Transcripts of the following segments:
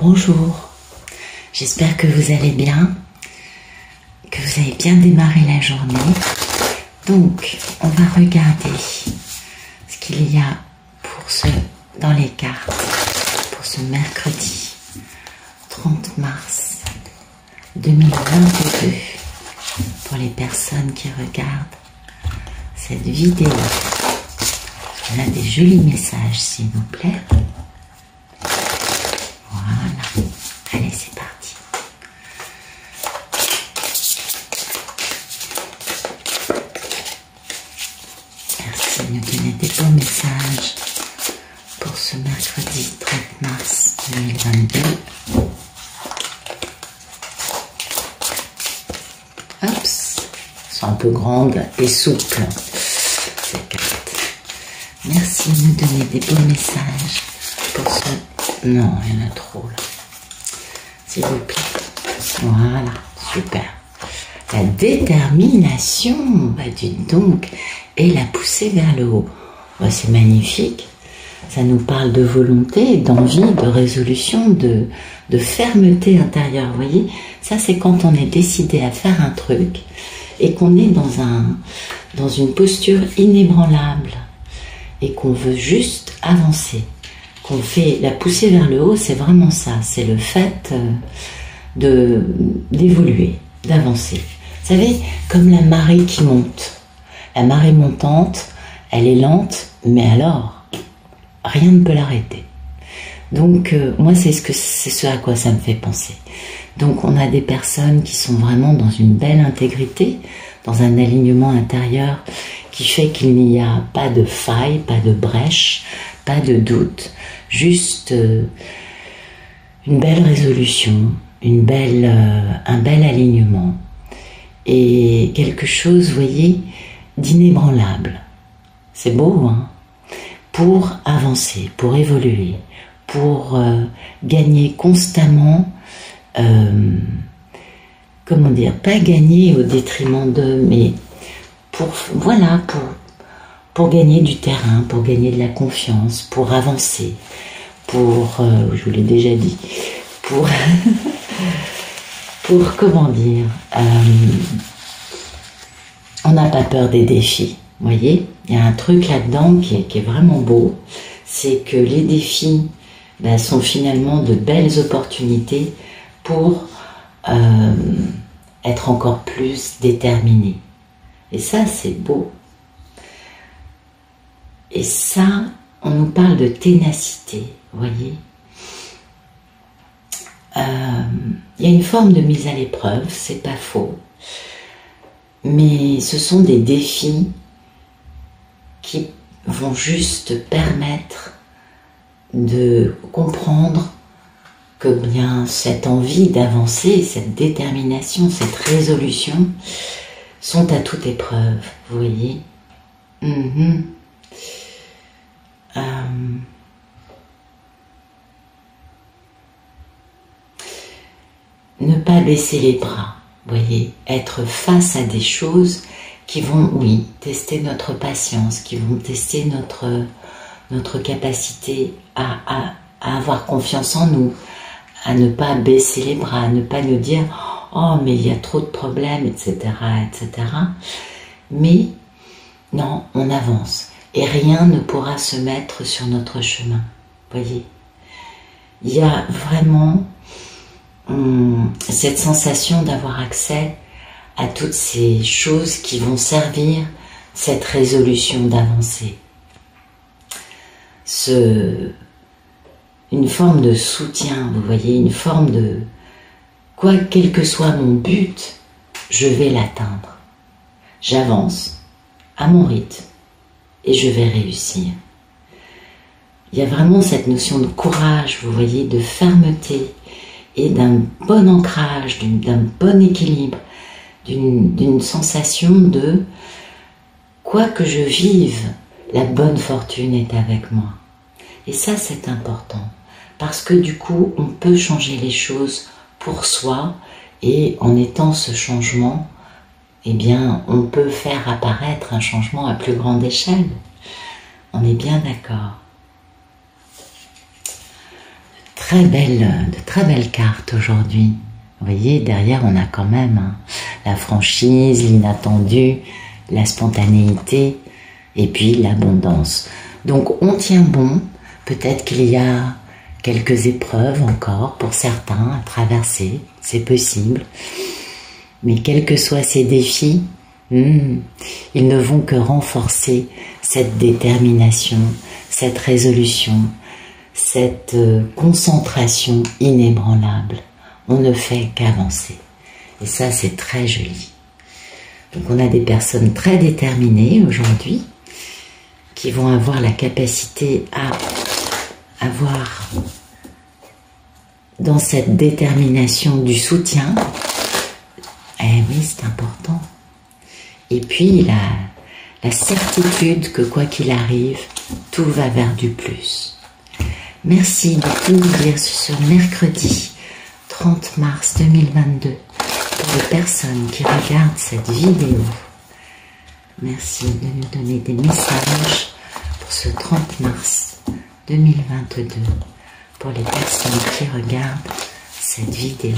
Bonjour, j'espère que vous allez bien, que vous avez bien démarré la journée. Donc, on va regarder ce qu'il y a dans les cartes pour ce mercredi 30 mars 2022 pour les personnes qui regardent cette vidéo. On a des jolis messages, s'il vous plaît. Voilà. Allez, c'est parti. Merci de nous donner des beaux messages pour ce mercredi 30 mars 2022. Oups, elles sont un peu grandes et souples, ces cartes. Merci de nous donner des beaux messages pour ce... Non, il y en a trop là. S'il vous plaît. Voilà, super. La détermination, bah dites donc, et la poussée vers le haut. Bah, c'est magnifique. Ça nous parle de volonté, d'envie, de résolution, de fermeté intérieure. Vous voyez, ça c'est quand on est décidé à faire un truc et qu'on est dans une posture inébranlable et qu'on veut juste avancer. Qu'on fait la poussée vers le haut, c'est vraiment ça. C'est le fait d'évoluer, d'avancer. Vous savez, comme la marée qui monte. La marée montante, elle est lente, mais alors, rien ne peut l'arrêter. Donc, moi, c'est ce à quoi ça me fait penser. Donc, on a des personnes qui sont vraiment dans une belle intégrité, dans un alignement intérieur qui fait qu'il n'y a pas de faille, pas de brèche, pas de doute. Juste une belle résolution, un bel alignement et quelque chose, vous voyez, d'inébranlable. C'est beau, hein? Pour avancer, pour évoluer, pour gagner constamment, comment dire, pas gagner au détriment d'eux, mais voilà, pour gagner du terrain, pour gagner de la confiance, pour avancer, pour, je vous l'ai déjà dit, pour comment dire, on n'a pas peur des défis, vous voyez, il y a un truc là-dedans qui est vraiment beau, c'est que les défis sont finalement de belles opportunités pour être encore plus déterminés. Et ça, c'est beau. Et ça, on nous parle de ténacité, vous voyez. Il y a une forme de mise à l'épreuve, c'est pas faux. Mais ce sont des défis qui vont juste permettre de comprendre que bien cette envie d'avancer, cette détermination, cette résolution sont à toute épreuve, vous voyez. Ne pas baisser les bras, vous voyez, être face à des choses qui vont, oui, tester notre patience, qui vont tester notre capacité à avoir confiance en nous, à ne pas baisser les bras, à ne pas nous dire « Oh, mais il y a trop de problèmes, etc. etc. » Mais non, on avance. Et rien ne pourra se mettre sur notre chemin. Vous voyez, il y a vraiment cette sensation d'avoir accès à toutes ces choses qui vont servir cette résolution d'avancer. Une forme de soutien, vous voyez, une forme de quel que soit mon but, je vais l'atteindre. J'avance à mon rythme. Et je vais réussir. Il y a vraiment cette notion de courage, vous voyez, de fermeté et d'un bon ancrage, d'un bon équilibre, d'une sensation de quoi que je vive, la bonne fortune est avec moi. Et ça, c'est important parce que du coup, on peut changer les choses pour soi et en étant ce changement, eh bien, on peut faire apparaître un changement à plus grande échelle. On est bien d'accord. de très belles cartes aujourd'hui. Vous voyez, derrière, on a quand même la franchise, l'inattendu, la spontanéité et puis l'abondance. Donc, on tient bon. Peut-être qu'il y a quelques épreuves encore pour certains à traverser, c'est possible. Mais quels que soient ces défis, ils ne vont que renforcer cette détermination, cette résolution, cette concentration inébranlable. On ne fait qu'avancer. Et ça, c'est très joli. Donc on a des personnes très déterminées aujourd'hui qui vont avoir la capacité à avoir dans cette détermination du soutien. Eh oui, c'est important. Et puis la certitude que quoi qu'il arrive, tout va vers du plus. Merci de tout nous dire ce mercredi 30 mars 2022 pour les personnes qui regardent cette vidéo. Merci de nous donner des messages pour ce 30 mars 2022 pour les personnes qui regardent cette vidéo.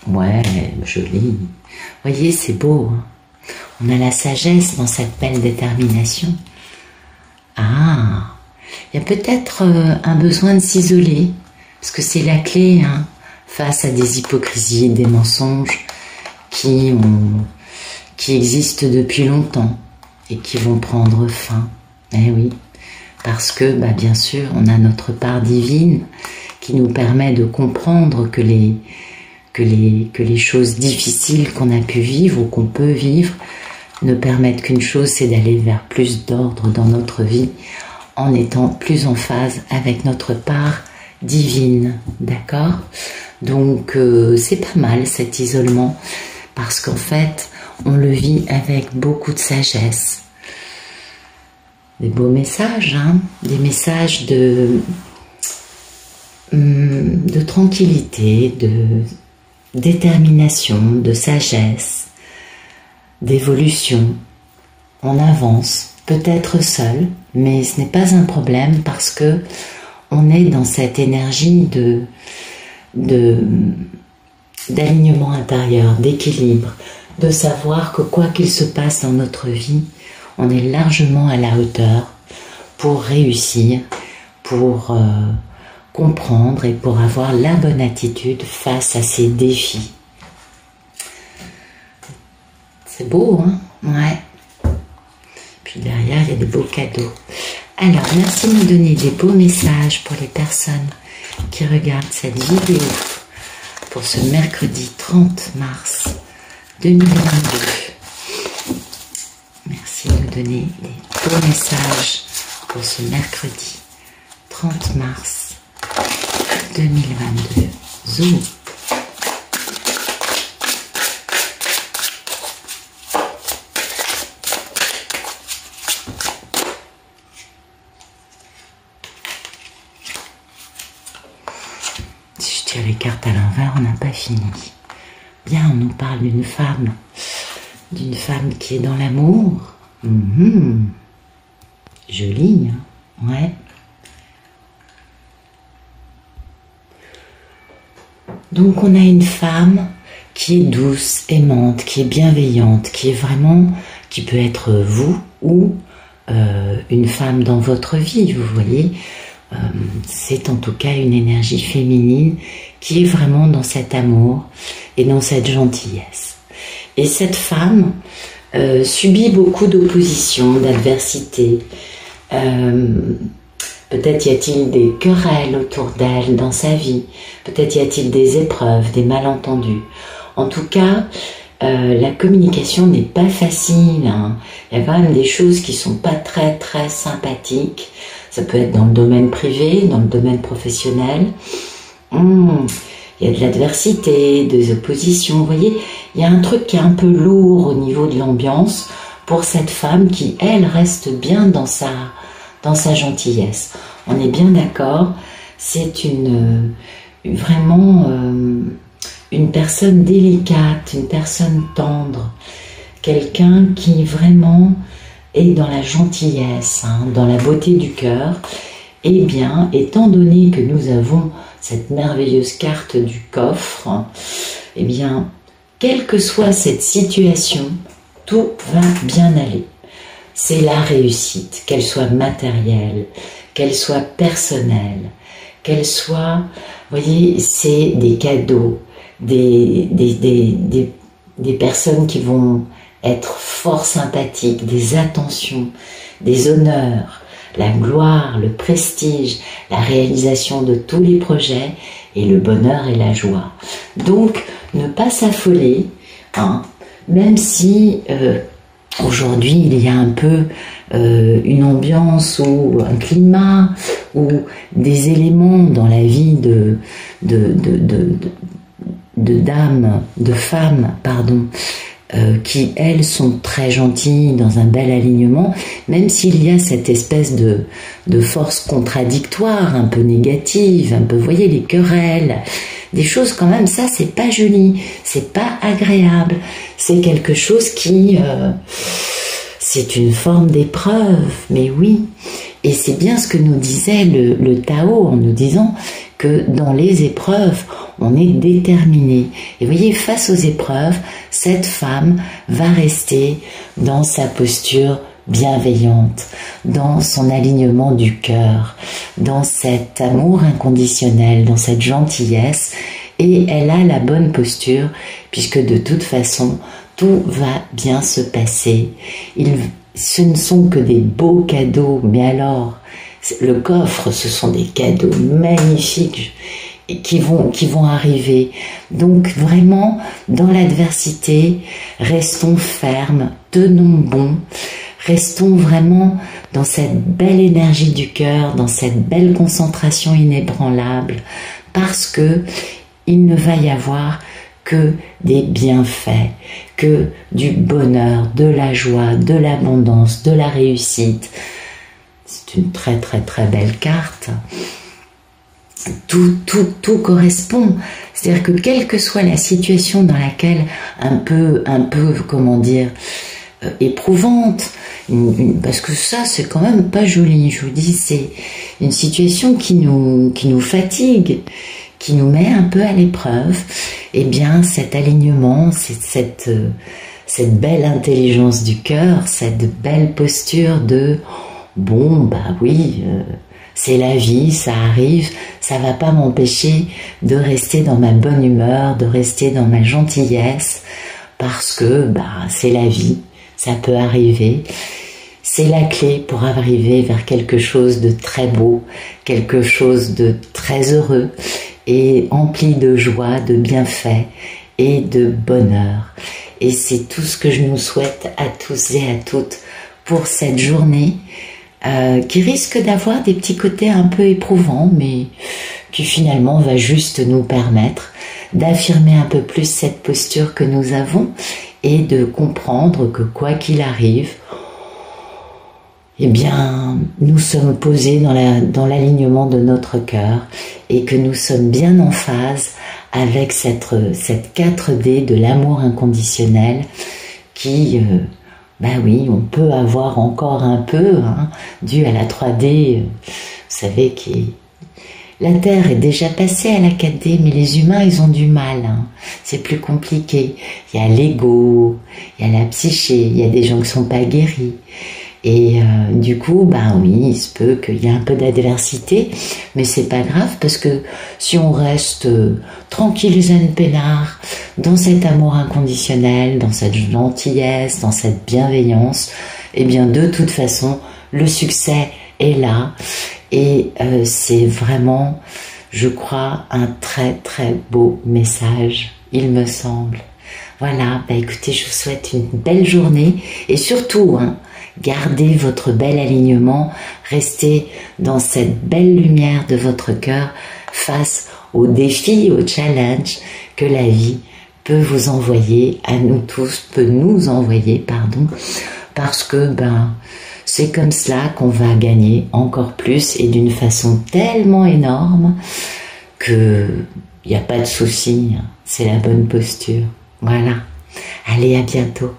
Ouais, joli. Voyez, c'est beau. Hein, on a la sagesse dans cette belle détermination. Ah, il y a peut-être un besoin de s'isoler, parce que c'est la clé hein, face à des hypocrisies, des mensonges qui existent depuis longtemps et qui vont prendre fin. Eh oui, parce que, bien sûr, on a notre part divine qui nous permet de comprendre que les choses difficiles qu'on a pu vivre ou qu'on peut vivre ne permettent qu'une chose, c'est d'aller vers plus d'ordre dans notre vie en étant plus en phase avec notre part divine, d'accord? Donc c'est pas mal cet isolement parce qu'en fait on le vit avec beaucoup de sagesse. Des beaux messages, hein? Des messages de tranquillité, de détermination, de sagesse, d'évolution. On avance, peut-être seul, mais ce n'est pas un problème parce que on est dans cette énergie d'alignement intérieur, d'équilibre, de savoir que quoi qu'il se passe dans notre vie, on est largement à la hauteur pour réussir, pour comprendre et pour avoir la bonne attitude face à ces défis. C'est beau, hein? Ouais. Puis derrière, il y a des beaux cadeaux. Alors, merci de nous donner des beaux messages pour les personnes qui regardent cette vidéo pour ce mercredi 30 mars 2022. Merci de nous donner des beaux messages pour ce mercredi 30 mars 2022. Zoom. Si je tire les cartes à l'envers, on n'a pas fini. Bien, on nous parle d'une femme qui est dans l'amour. Jolie, hein? Ouais. Donc on a une femme qui est douce, aimante, qui est bienveillante, qui peut être vous ou une femme dans votre vie, vous voyez. C'est en tout cas une énergie féminine qui est vraiment dans cet amour et dans cette gentillesse. Et cette femme subit beaucoup d'opposition, d'adversité. Peut-être y a-t-il des querelles autour d'elle dans sa vie. Peut-être y a-t-il des épreuves, des malentendus. En tout cas, la communication n'est pas facile. Hein. Il y a quand même des choses qui sont pas très très sympathiques. Ça peut être dans le domaine privé, dans le domaine professionnel. Il y a de l'adversité, des oppositions. Vous voyez, il y a un truc qui est un peu lourd au niveau de l'ambiance pour cette femme qui, elle, reste bien dans sa gentillesse. On est bien d'accord, c'est vraiment une personne délicate, une personne tendre, quelqu'un qui vraiment et dans la gentillesse, hein, dans la beauté du cœur, eh bien, étant donné que nous avons cette merveilleuse carte du coffre, eh bien, quelle que soit cette situation, tout va bien aller. C'est la réussite, qu'elle soit matérielle, qu'elle soit personnelle, qu'elle soit, vous voyez, c'est des cadeaux, des personnes qui vont être fort sympathiques, des attentions, des honneurs, la gloire, le prestige, la réalisation de tous les projets et le bonheur et la joie. Donc, ne pas s'affoler, hein, même si aujourd'hui il y a un peu une ambiance ou un climat ou des éléments dans la vie de dames, de femmes, pardon, qui, elles, sont très gentilles, dans un bel alignement, même s'il y a cette espèce de force contradictoire, un peu négative, un peu, vous voyez, les querelles, des choses quand même, ça, c'est pas joli, c'est pas agréable, c'est quelque chose qui... c'est une forme d'épreuve, mais oui. Et c'est bien ce que nous disait le Tao en nous disant que dans les épreuves, on est déterminé. Et vous voyez, face aux épreuves, cette femme va rester dans sa posture bienveillante, dans son alignement du cœur, dans cet amour inconditionnel, dans cette gentillesse, et elle a la bonne posture, puisque de toute façon, tout va bien se passer. Ce ne sont que des beaux cadeaux, mais alors, le coffre, ce sont des cadeaux magnifiques qui vont arriver. Donc vraiment, dans l'adversité, restons fermes, tenons bon, restons vraiment dans cette belle énergie du cœur, dans cette belle concentration inébranlable, parce que il ne va y avoir que des bienfaits, que du bonheur, de la joie, de l'abondance, de la réussite. C'est une très très très belle carte. Tout correspond. C'est-à-dire que quelle que soit la situation dans laquelle un peu comment dire, éprouvante, parce que ça c'est quand même pas joli, je vous dis, c'est une situation qui nous fatigue, qui nous met un peu à l'épreuve, eh bien cet alignement, cette belle intelligence du cœur, cette belle posture de bon, bah oui, c'est la vie, ça arrive, ça va pas m'empêcher de rester dans ma bonne humeur, de rester dans ma gentillesse, parce que bah c'est la vie, ça peut arriver. C'est la clé pour arriver vers quelque chose de très beau, quelque chose de très heureux et empli de joie, de bienfaits et de bonheur. Et c'est tout ce que je nous souhaite à tous et à toutes pour cette journée qui risque d'avoir des petits côtés un peu éprouvants, mais qui finalement va juste nous permettre d'affirmer un peu plus cette posture que nous avons et de comprendre que quoi qu'il arrive, eh bien, nous sommes posés dans l'alignement de notre cœur et que nous sommes bien en phase avec cette 4D de l'amour inconditionnel qui, ben oui, on peut avoir encore un peu, hein, dû à la 3D, vous savez, la Terre est déjà passée à la 4D, mais les humains, ils ont du mal, hein. C'est plus compliqué. Il y a l'ego, il y a la psyché, il y a des gens qui sont pas guéris. Et du coup, ben oui, il se peut qu'il y ait un peu d'adversité, mais c'est pas grave parce que si on reste tranquille, zen, peinard, dans cet amour inconditionnel, dans cette gentillesse, dans cette bienveillance, eh bien de toute façon, le succès est là. Et c'est vraiment, je crois, un très très beau message, il me semble. Voilà, bah écoutez, je vous souhaite une belle journée et surtout, hein, gardez votre bel alignement, restez dans cette belle lumière de votre cœur face aux défis, aux challenges que la vie peut vous envoyer, à nous tous, peut nous envoyer, pardon, parce que ben c'est comme cela qu'on va gagner encore plus et d'une façon tellement énorme que il n'y a pas de souci, hein, c'est la bonne posture. Voilà, allez, à bientôt.